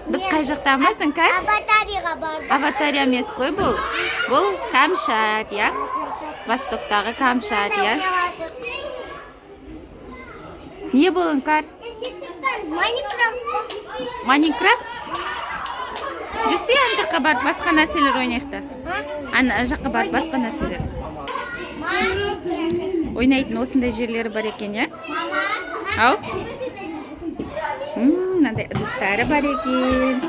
Біз қай жақтамыз, Іңкәр? Аватарияға бардық. Аватария емес қой бұл. Бұл Камшат, я? Востоктағы Камшат, я? Не бұл, Іңкәр? Майнкрафт? Жүрсе, ана жаққа барып басқа нәрселер ойнайықта. Ана жаққа барып басқа нәрселер. Ойнайтын осындай жерлері бар екен, я? Ау? Мынандай ыдыстары бар екен.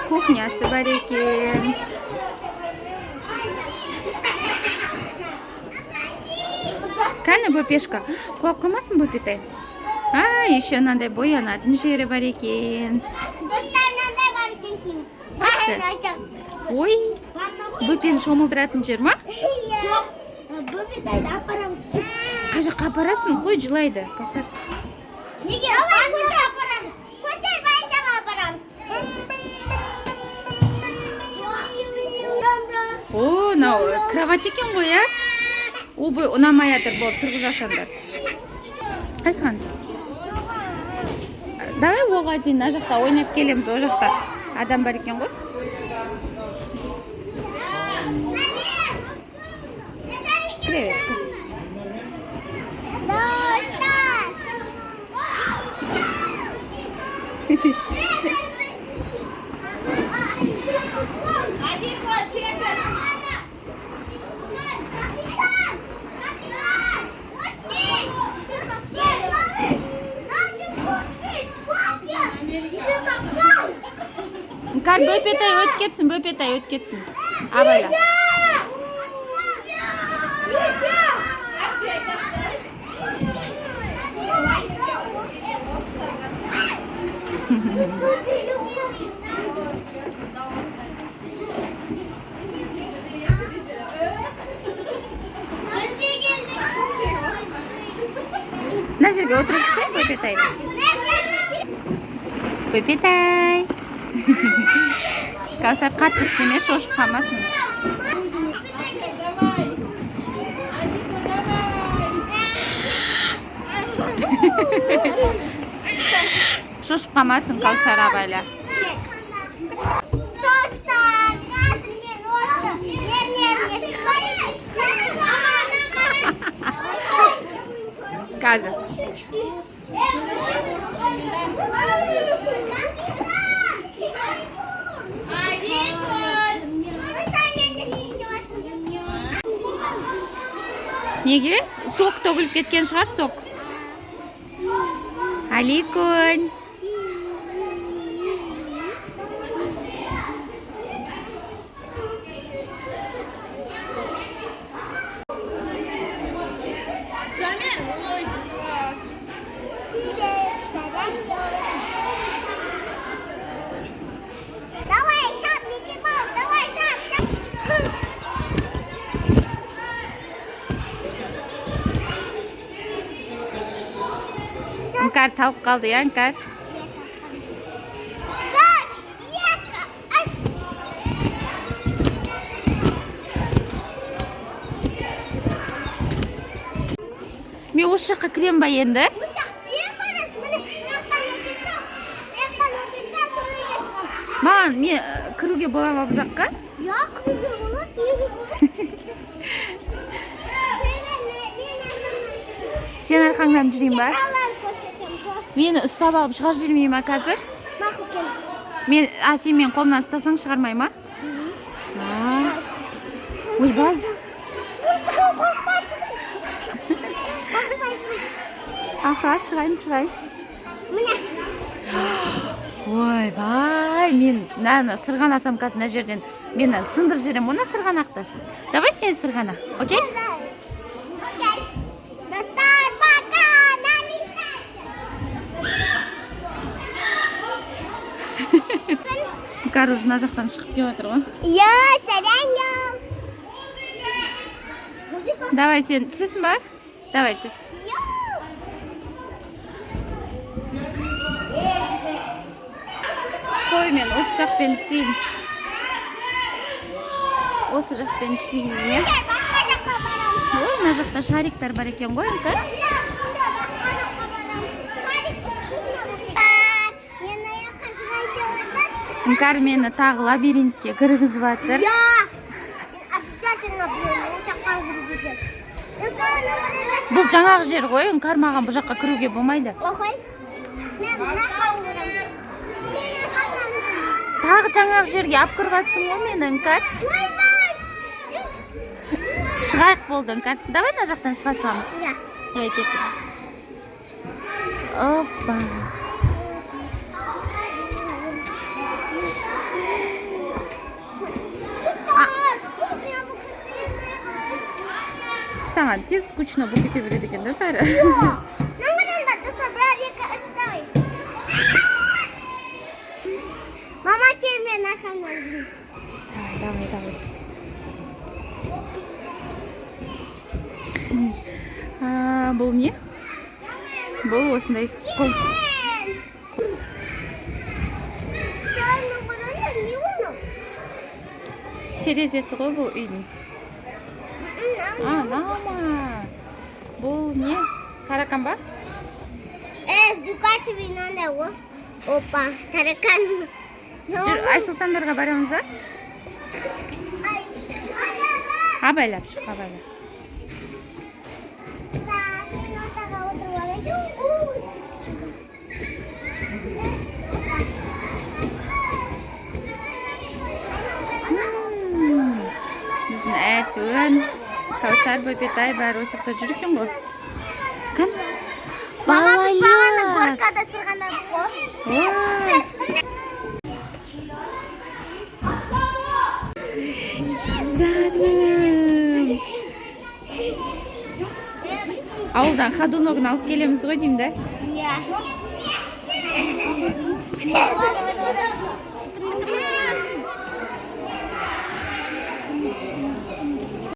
Кухнясы бар екен. Қане бөпешка? Құлап қалмасын бөпетай? Еще мынандай боянатын жері бар екен. Ой, бөпені шомылдыратын жер ма? Жоқ, бөпетайды апарамыз. Қай жаққа апарасың? Қой, жылайды. Кәсір. Неге? Байзаға апарамыз. Көтер байзаға апарамыз. О, мынау кровать екен ғой, я? Обой ұнамай жатыр, болып тұрғызасаңдар. Қайсыған? Давай оға дейін, мына жақта ойнап келеміз, о жақта. Адам бар екен ғой. Кіре бер. Іңкәр, бөпетай өтіп кетсін, бөпетай өтіп кетсін. Абайла. Мына жерге отырғызсай, бөпетайды. Бөпетай. Кәусар қатты істеме, шошып қалмасын. Шошып қалмасын, Кәусар абайла. Қазір. Неге? Сок төгіліп кеткен шығар, сок. Аликон. Іңкәр талып қалды, я, Іңкәр? Мен осы жаққа кірем ба енді? Маған, мен кіруге бола ма бұл жаққа? Я, кіруге болады. Сен арқаңнан жүрейін ба? Мені ұстап алып шығар жүрмей ма қазір? Сен мен қолымнан ұстасаң шығармай ма? Ой, бай. Аха, шығайын. Ой, бай. Мен сырғана самкасына жерден мен сындыр жерем, оны сырғанақты. Давай сен сырғана, окей? Іңкәр уже мына жақтан шығып кеп жатыр ғой. Я, сәлем. Давай сен түсесің ба? Давай түс. Қой, мен осы жақпен түсейін. Осы жақпен түсейін, не? Ой, мына жақта шариктар бар екен ғой, Іңкәр? Іңкәр мені тағы лабиринтке кіргізіп жатыр. Я! Обязательно бұны ошаққа кіргіземін. Бұл жаңағы жер ғой, Іңкәр маған бұл жаққа кіруге болмайды. Оқой. Мен мына қауырам. Тағы жаңағы жерге алып кіріп жатсың ғой мені, Іңкәр. Шығайық болды, Іңкәр. Давай мына жақтан шыға саламыз. Я. Давай кеттік. Опа. Саған тез скучно болып кете береді екен, да бәрі? Мама, тебе на канале. Давай. Бұл не? Бұл осындай қол. Терезесі ғой бұл үйдің. Нама. Бұл не? Таракан ба? Зукачы бинанда о. Опа, таракан. Жүр, Айсұлтандарға барамыз, а? Абайлап шық, абайлап. Біздің әтуін, Каусар, Бөпетай бәрі осы жақта жүр екен ғой. Кән? Балайық! Горкада сырғанадық қой. Зәнім! Ауылдан ходуногын алып келеміз ғой деймін, да? Я.